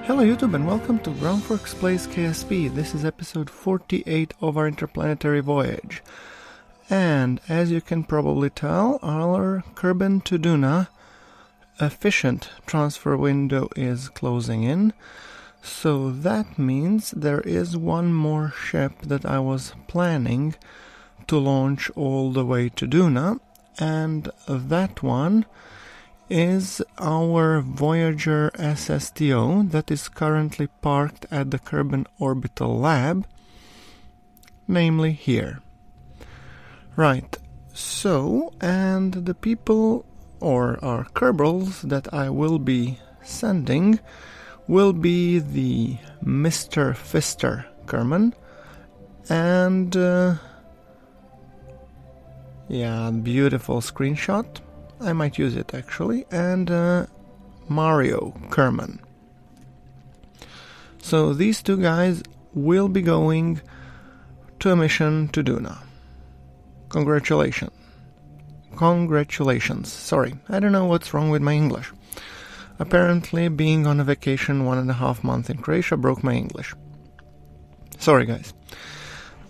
Hello YouTube and welcome to GrunfWorks Plays KSP. This is episode 48 of our Interplanetary Voyage. And as you can probably tell, our Kerbin to Duna efficient transfer window is closing in. So that means there is one more ship that I was planning to launch all the way to Duna. And that one is our Voyager SSTO that is currently parked at the Kerbin Orbital Lab, namely here. Right, so, and the people, or our Kerbals that I will be sending, will be the Mr. Fister Kerbin, and, yeah, beautiful screenshot. I might use it actually, and Mario Kerbin. So these two guys will be going to a mission to Duna. Congratulations. Sorry, I don't know what's wrong with my English. Apparently being on a vacation 1.5 months in Croatia broke my English. Sorry guys.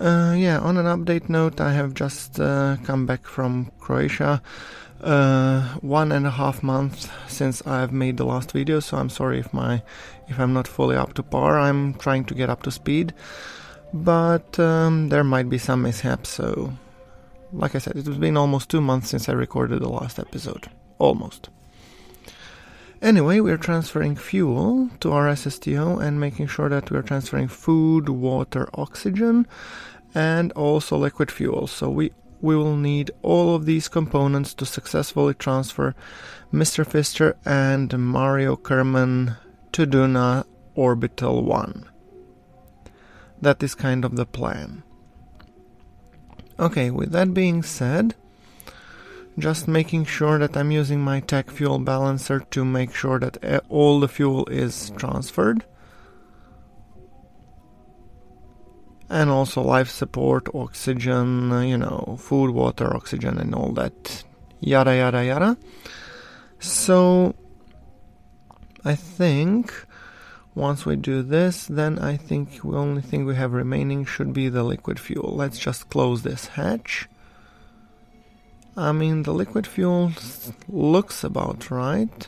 Yeah, on an update note, I have just come back from Croatia. 1.5 months since I've made the last video, so I'm sorry if I'm not fully up to par. I'm trying to get up to speed, but there might be some mishaps. So, like I said, it has been almost 2 months since I recorded the last episode. Almost. Anyway, we're transferring fuel to our SSTO and making sure that we're transferring food, water, oxygen, and also liquid fuel. So we will need all of these components to successfully transfer Mr. Fister and Mario Kerbin to Duna Orbital 1. That is kind of the plan. Okay, with that being said, just making sure that I'm using my tech fuel balancer to make sure that all the fuel is transferred. And also life support, oxygen, food, water, oxygen, and all that, yada yada yada. So I think once we do this, then I think the only thing we have remaining should be the liquid fuel. Let's just close this hatch. I mean, the liquid fuel looks about right.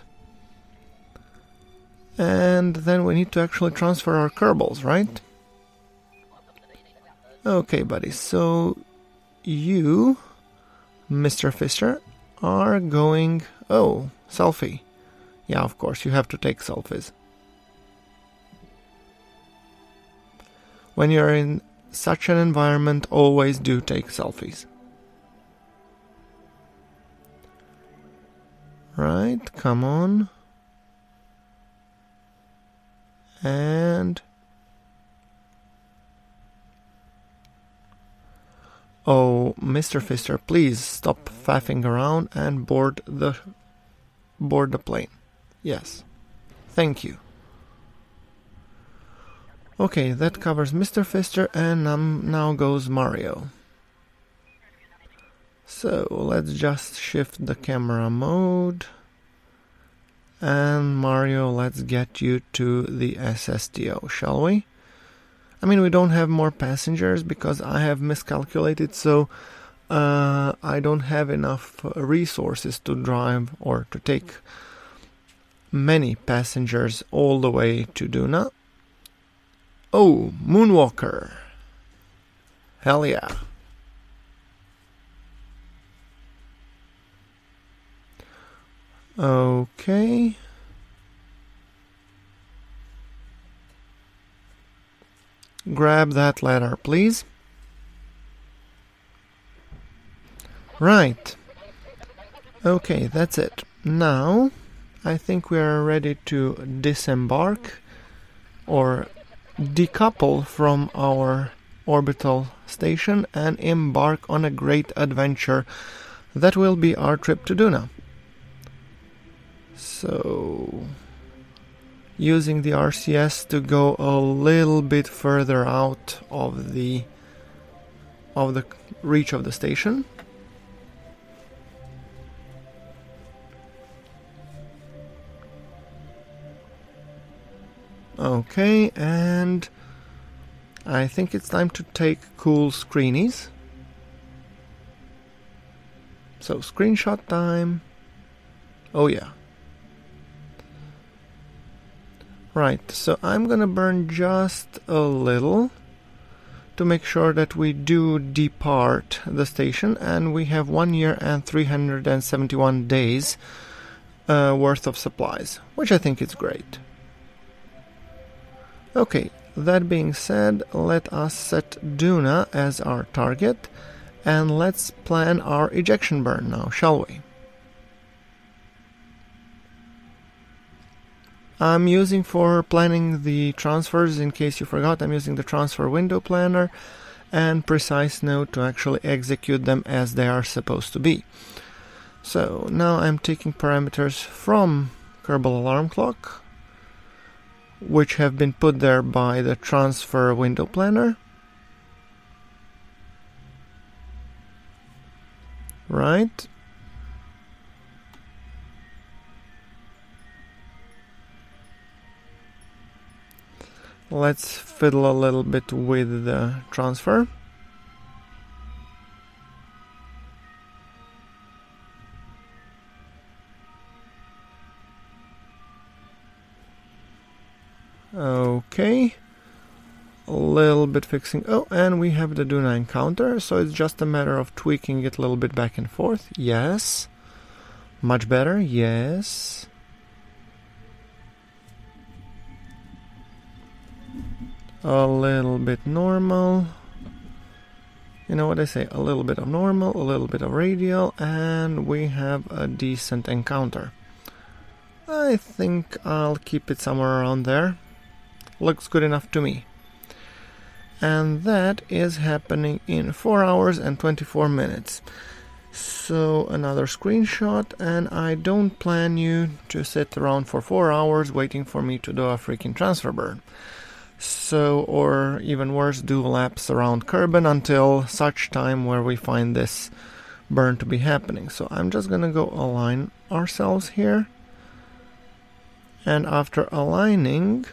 And then we need to actually transfer our Kerbals, right? Okay, buddy, so you, Mr. Fister, are going... Oh, selfie. Yeah, of course, you have to take selfies. When you're in such an environment, always do take selfies. Right, come on. And... Oh, Mr. Fister, please stop faffing around and board the plane. Yes. Thank you. Okay, that covers Mr. Fister, and now goes Mario. So, let's just shift the camera mode. And Mario, let's get you to the SSTO, shall we? I mean, we don't have more passengers because I have miscalculated, so I don't have enough resources to drive or to take many passengers all the way to Duna. Oh, Moonwalker. Hell yeah. Okay. Grab that ladder, please. Right. Okay, that's it. Now, I think we are ready to disembark or decouple from our orbital station and embark on a great adventure that will be our trip to Duna. So... using the RCS to go a little bit further out of the reach of the station. Okay, and I think it's time to take cool screenies. So screenshot time. Oh yeah. Right, so I'm gonna burn just a little to make sure that we do depart the station, and we have 1 year and 371 days worth of supplies, which I think is great. Okay, that being said, let us set Duna as our target, and let's plan our ejection burn now, shall we? I'm using for planning the transfers, in case you forgot, I'm using the transfer window planner and precise node to actually execute them as they are supposed to be. So now I'm taking parameters from Kerbal alarm clock, which have been put there by the transfer window planner. Right. Let's fiddle a little bit with the transfer. Okay, a little bit fixing. Oh, and we have the Duna encounter, so it's just a matter of tweaking it a little bit back and forth. Yes, much better. Yes, a little bit normal. You know what I say, a little bit of normal, a little bit of radial, and we have a decent encounter. I think I'll keep it somewhere around there. Looks good enough to me. And that is happening in 4 hours and 24 minutes. So another screenshot, and I don't plan you to sit around for 4 hours waiting for me to do a freaking transfer burn. So, or even worse, do laps around Kerbin until such time where we find this burn to be happening. So I'm just gonna go align ourselves here. And after aligning,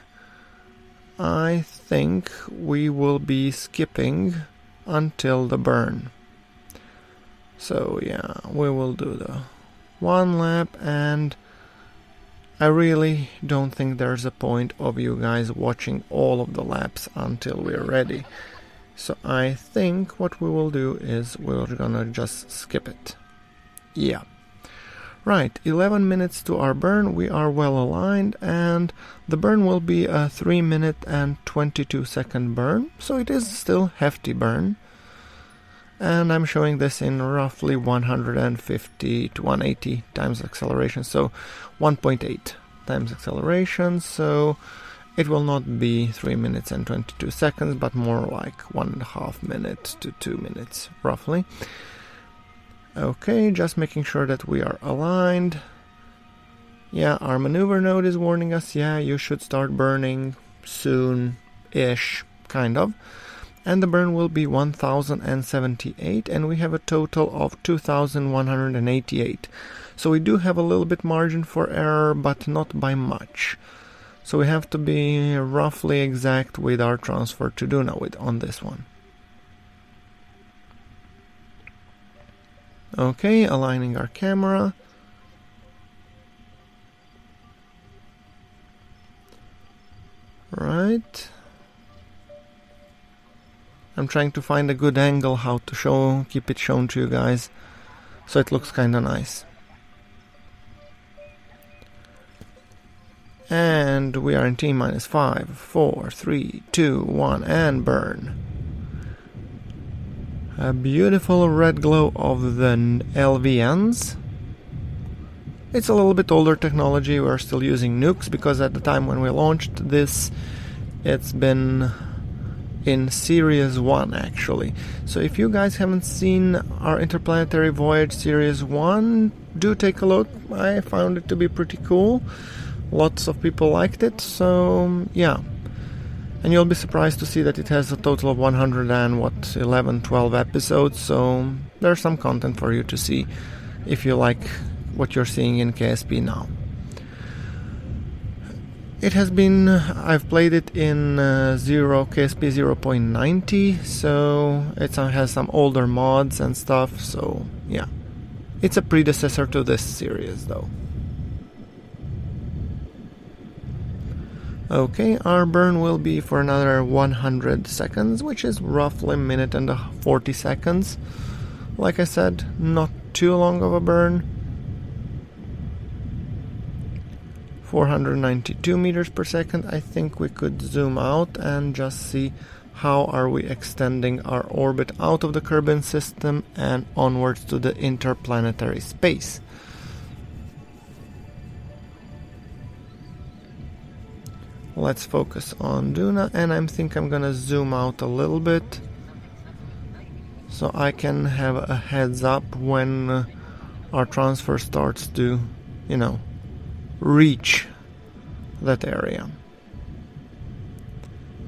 I think we will be skipping until the burn. So yeah, we will do the 1 lap, and I really don't think there's a point of you guys watching all of the laps until we're ready. So I think what we will do is we're gonna just skip it. Yeah. Right, 11 minutes to our burn, we are well aligned, and the burn will be a 3 minute and 22 second burn, so it is still hefty burn. And I'm showing this in roughly 150 to 180 times acceleration, so 1.8 times acceleration, so it will not be 3 minutes and 22 seconds, but more like 1.5 minutes to 2 minutes, roughly. Okay, just making sure that we are aligned. Yeah, our maneuver node is warning us, yeah, you should start burning soon-ish, kind of. And the burn will be 1078, and we have a total of 2188. So we do have a little bit margin for error, but not by much. So we have to be roughly exact with our transfer to Duna on this one. Okay, aligning our camera. Right. I'm trying to find a good angle how to keep it shown to you guys, so it looks kinda nice. And we are in T-minus 5, 4, 3, 2, 1, and burn. A beautiful red glow of the LVNs. It's a little bit older technology, we're still using nukes, because at the time when we launched this, it's been in Series 1 actually. So if you guys haven't seen our Interplanetary Voyage Series 1, do take a look. I found it to be pretty cool. Lots of people liked it, so yeah. And you'll be surprised to see that it has a total of 12 episodes, so there's some content for you to see if you like what you're seeing in KSP now. It has been, I've played it in KSP 0.90, so it has some older mods and stuff, so yeah. It's a predecessor to this series though. Okay, our burn will be for another 100 seconds, which is roughly a minute and 40 seconds. Like I said, not too long of a burn. 492 meters per second. I think we could zoom out and just see how are we extending our orbit out of the Kerbin system and onwards to the interplanetary space. Let's focus on Duna, and I think I'm gonna zoom out a little bit so I can have a heads up when our transfer starts to, reach that area.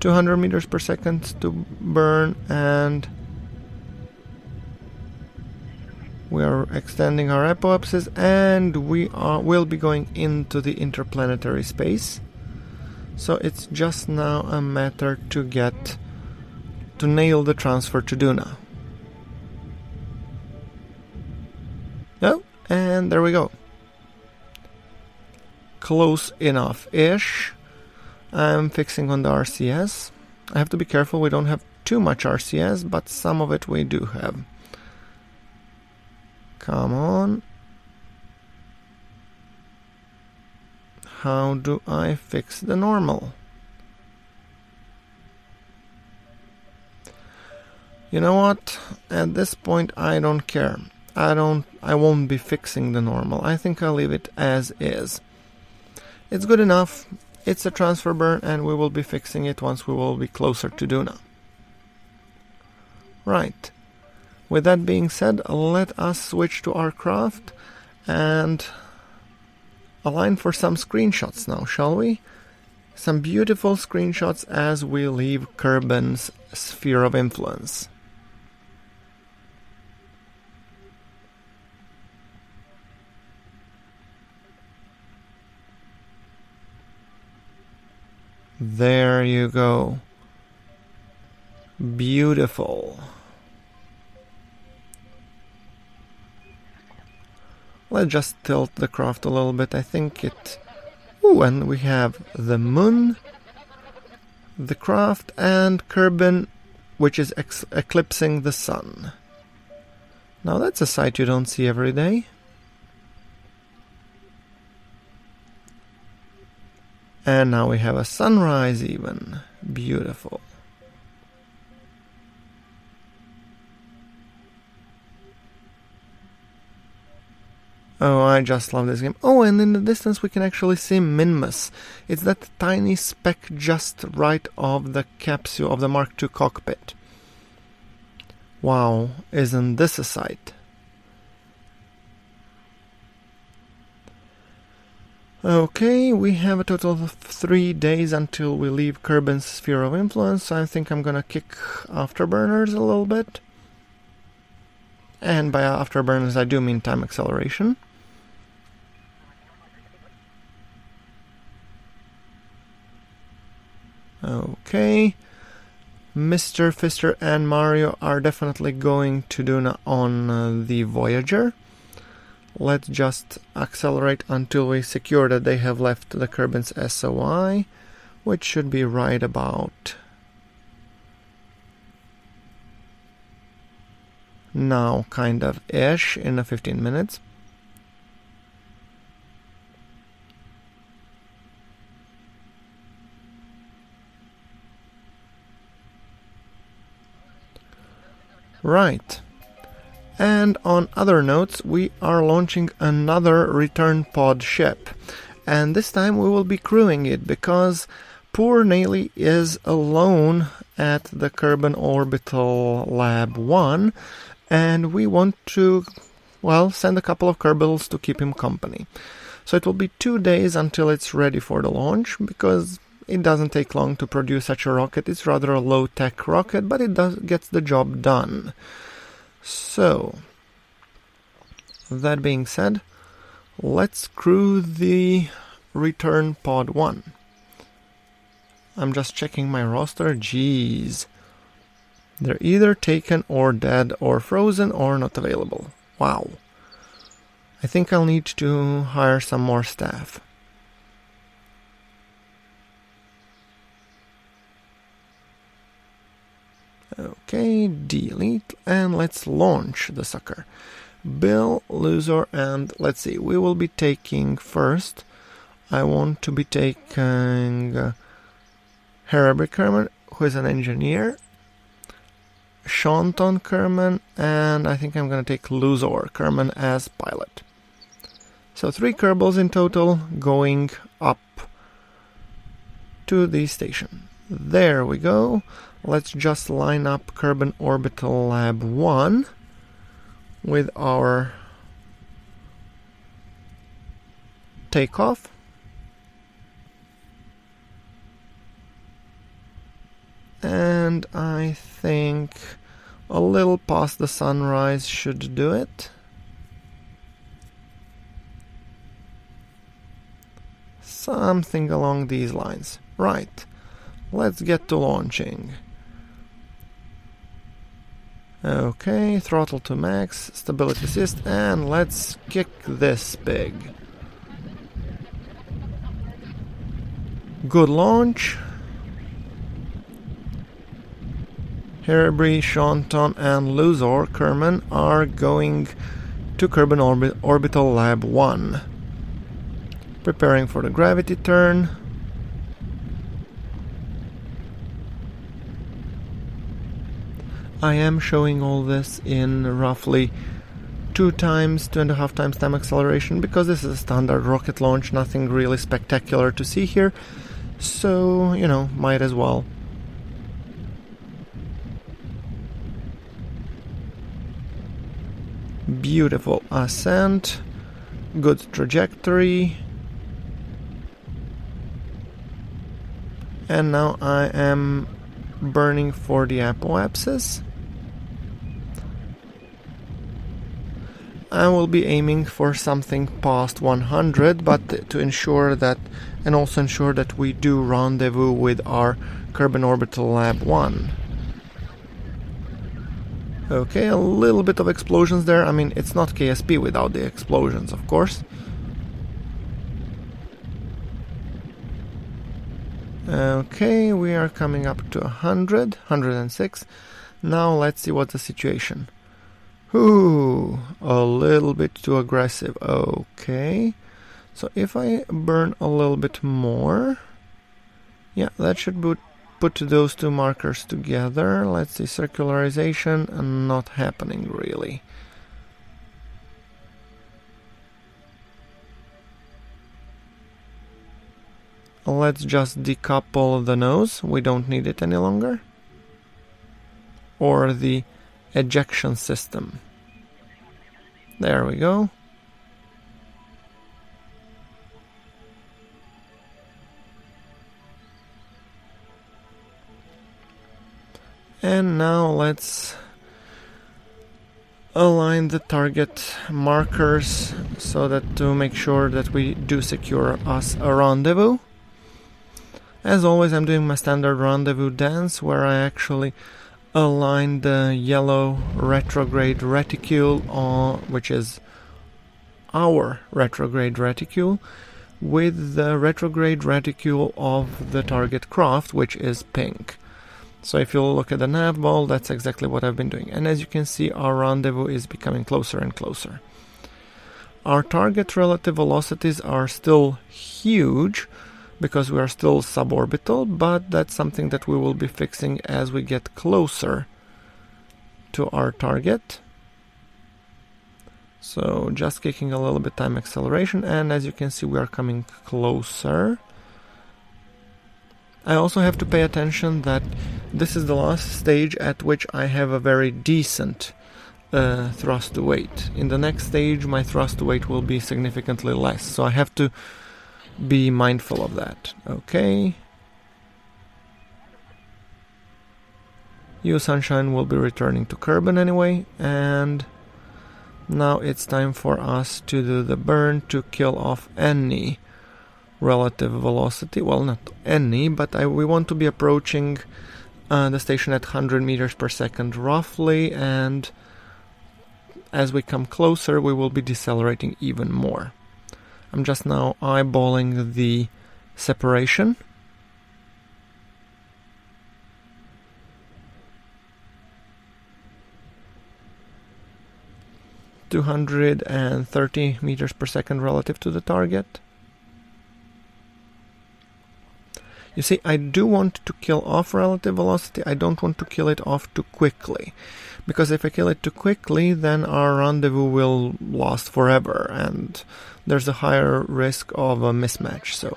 200 meters per second to burn, and we are extending our apoapsis, and will be going into the interplanetary space. So it's just now a matter to nail the transfer to Duna. Oh, and there we go. Close enough-ish. I'm fixing on the RCS. I have to be careful we don't have too much RCS, but some of it we do have. Come on. How do I fix the normal? You know what? At this point I don't care. I won't be fixing the normal. I think I'll leave it as is. It's good enough. It's a transfer burn, and we will be fixing it once we will be closer to Duna. Right. With that being said, let us switch to our craft and align for some screenshots now, shall we? Some beautiful screenshots as we leave Kerbin's sphere of influence. There you go. Beautiful. Let's just tilt the craft a little bit. I think it... Ooh, and we have the moon, the craft, and Kerbin, which is eclipsing the sun. Now that's a sight you don't see every day. And now we have a sunrise even. Beautiful. Oh, I just love this game. Oh, and in the distance we can actually see Minmus. It's that tiny speck just right of the capsule of the Mark II cockpit. Wow, isn't this a sight? Okay, we have a total of 3 days until we leave Kerbin's sphere of influence. I think I'm gonna kick afterburners a little bit. And by afterburners I do mean time acceleration. Okay. Mr. Fister and Mario are definitely going to Duna on the Voyager. Let's just accelerate until we secure that they have left the Kerbin's SOI, which should be right about now, kind of ish, in 15 minutes. Right. And on other notes, we are launching another return pod ship. And this time we will be crewing it because poor Nelly is alone at the Kerbin Orbital Lab 1. And we want to, well, send a couple of Kerbals to keep him company. So it will be 2 days until it's ready for the launch, because it doesn't take long to produce such a rocket. It's rather a low-tech rocket, but it gets the job done. So, that being said, let's crew the return pod 1. I'm just checking my roster. Jeez. They're either taken or dead or frozen or not available. Wow. I think I'll need to hire some more staff. Okay, delete, and let's launch the sucker. Bill, Luzor, and let's see, we will be taking first. I want to be taking Herbie Kerman, who is an engineer, Shanton Kerman, and I think I'm going to take Luzor Kerman as pilot. So 3 Kerbals in total going up to the station. There we go. Let's just line up Kerbin Orbital Lab 1 with our takeoff. And I think a little past the sunrise should do it. Something along these lines. Right. Let's get to launching. Okay, throttle to max, stability assist, and let's kick this pig. Good launch. Herbie, Shanton, and Luzor Kerman are going to Kerbin Orbital Lab 1. Preparing for the gravity turn. I am showing all this in roughly 2.5 times time acceleration because this is a standard rocket launch, nothing really spectacular to see here, so, you know, might as well. Beautiful ascent, good trajectory, and now I am burning for the apoapsis. I will be aiming for something past 100, but to ensure that, and also ensure that we do rendezvous with our Kerbin Orbital Lab 1. Okay, a little bit of explosions there. I mean, it's not KSP without the explosions, of course. Okay, we are coming up to 100, 106. Now let's see what's the situation. Ooh, a little bit too aggressive. Okay, so if I burn a little bit more, yeah, that should put those two markers together. Let's see, circularization, not happening really. Let's just decouple the nose, we don't need it any longer. Or the ejection system. There we go. And now let's align the target markers so that to make sure that we do secure us a rendezvous. As always, I'm doing my standard rendezvous dance where I actually align the yellow retrograde reticule, which is our retrograde reticule, with the retrograde reticule of the target craft, which is pink. So if you look at the nav ball, that's exactly what I've been doing. And as you can see, our rendezvous is becoming closer and closer. Our target relative velocities are still huge, because we are still suborbital, but that's something that we will be fixing as we get closer to our target. So just kicking a little bit time acceleration, and as you can see, we are coming closer. I also have to pay attention that this is the last stage at which I have a very decent thrust to weight. In the next stage, my thrust to weight will be significantly less, so I have to be mindful of that. Okay. You, Sunshine, will be returning to Kerbin anyway, and now it's time for us to do the burn to kill off any relative velocity. Well, not any, but we want to be approaching the station at 100 meters per second roughly, and as we come closer we will be decelerating even more. I'm just now eyeballing the separation. ...230 meters per second relative to the target. You see, I do want to kill off relative velocity. I don't want to kill it off too quickly, because if I kill it too quickly, then our rendezvous will last forever, and there's a higher risk of a mismatch.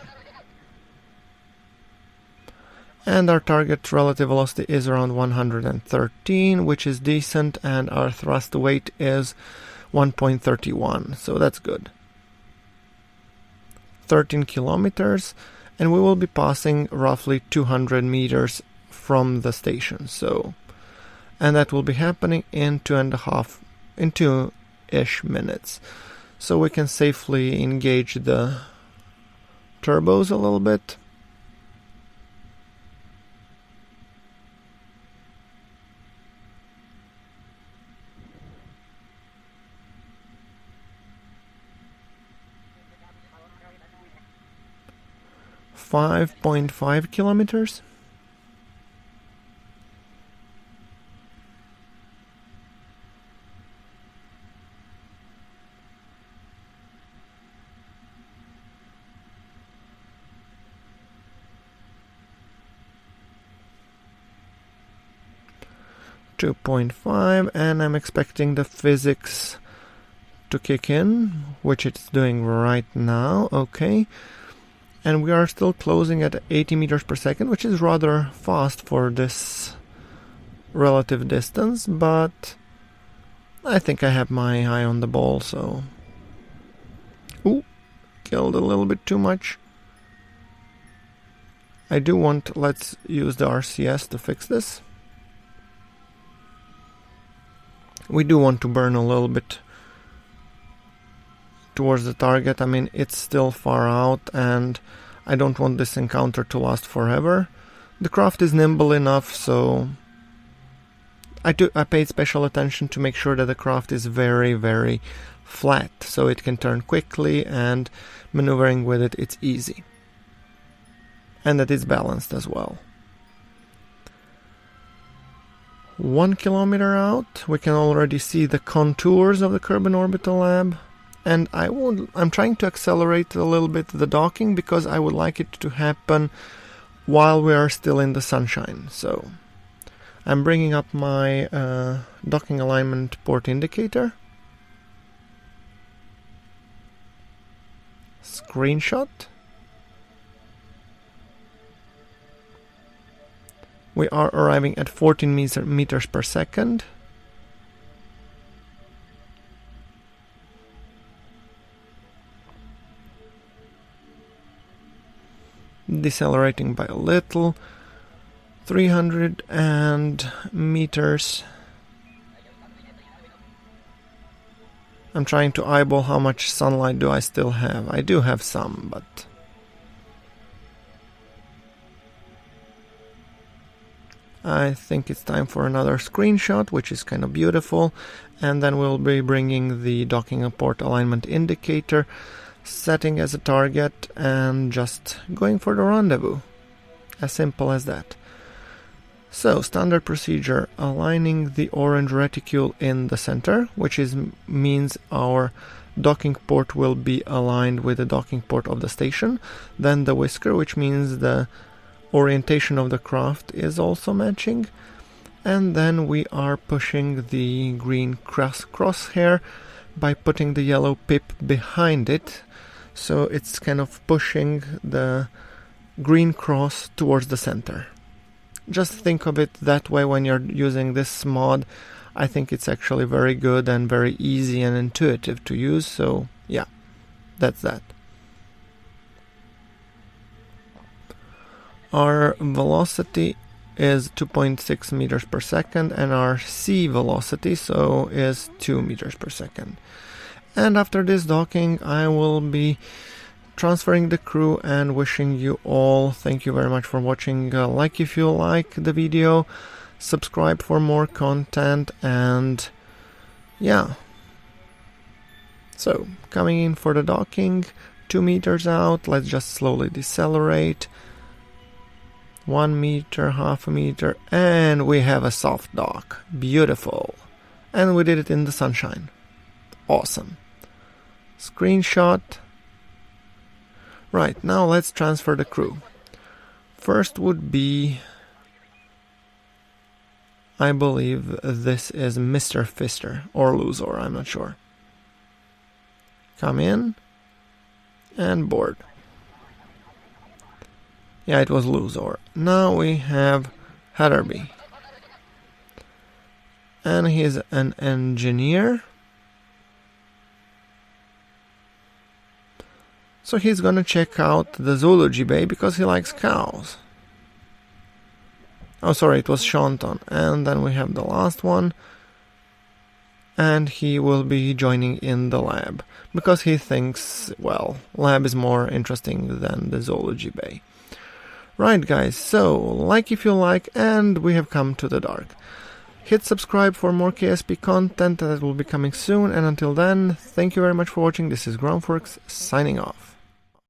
And our target relative velocity is around 113, which is decent, and our thrust weight is 1.31, so that's good. 13 kilometers. And we will be passing roughly 200 meters from the station. And that will be happening in 2-ish minutes. So we can safely engage the turbos a little bit. .5 kilometers. .5, and I'm expecting the physics to kick in, which it's doing right now. Okay. And we are still closing at 80 meters per second, which is rather fast for this relative distance, but I think I have my eye on the ball, so... Ooh, killed a little bit too much. I do want... Let's use the RCS to fix this. We do want to burn a little bit towards the target. I mean, it's still far out, and I don't want this encounter to last forever. The craft is nimble enough, so I paid special attention to make sure that the craft is very, very flat, so it can turn quickly, and maneuvering with it, it's easy. And that it's balanced as well. 1 kilometer out, we can already see the contours of the Kerbin Orbital Lab. And I'm trying to accelerate a little bit the docking, because I would like it to happen while we are still in the sunshine. So I'm bringing up my docking alignment port indicator. Screenshot. We are arriving at 14 meters per second. Decelerating by a little. 300 meters. I'm trying to eyeball how much sunlight do I still have. I do have some, but I think it's time for another screenshot, which is kind of beautiful, and then we'll be bringing the docking port alignment indicator, setting as a target, and just going for the rendezvous. As simple as that. So, standard procedure, aligning the orange reticule in the center, which means our docking port will be aligned with the docking port of the station. Then the whisker, which means the orientation of the craft is also matching. And then we are pushing the green crosshair by putting the yellow pip behind it. So it's kind of pushing the green cross towards the center. Just think of it that way when you're using this mod. I think it's actually very good and very easy and intuitive to use. So yeah, that's that. Our velocity is 2.6 meters per second, and our C velocity is 2 meters per second. And after this docking, I will be transferring the crew and wishing you all thank you very much for watching. Like if you like the video, subscribe for more content, and yeah. So, coming in for the docking, 2 meters out, let's just slowly decelerate. 1 meter, half a meter, and we have a soft dock. Beautiful. And we did it in the sunshine. Awesome. Screenshot. Right, now let's transfer the crew. First would be, I believe this is Mr. Fister, or Luzor, I'm not sure. Come in, and board. Yeah, it was Luzor. Now we have Hatterby. And he's an engineer. So he's gonna check out the zoology bay because he likes cows. Oh, sorry, it was Shanton. And then we have the last one. And he will be joining in the lab because he thinks, well, lab is more interesting than the zoology bay. Right, guys, so like if you like, and we have come to the dark. Hit subscribe for more KSP content that will be coming soon, and until then, thank you very much for watching. This is GrunfWorks signing off.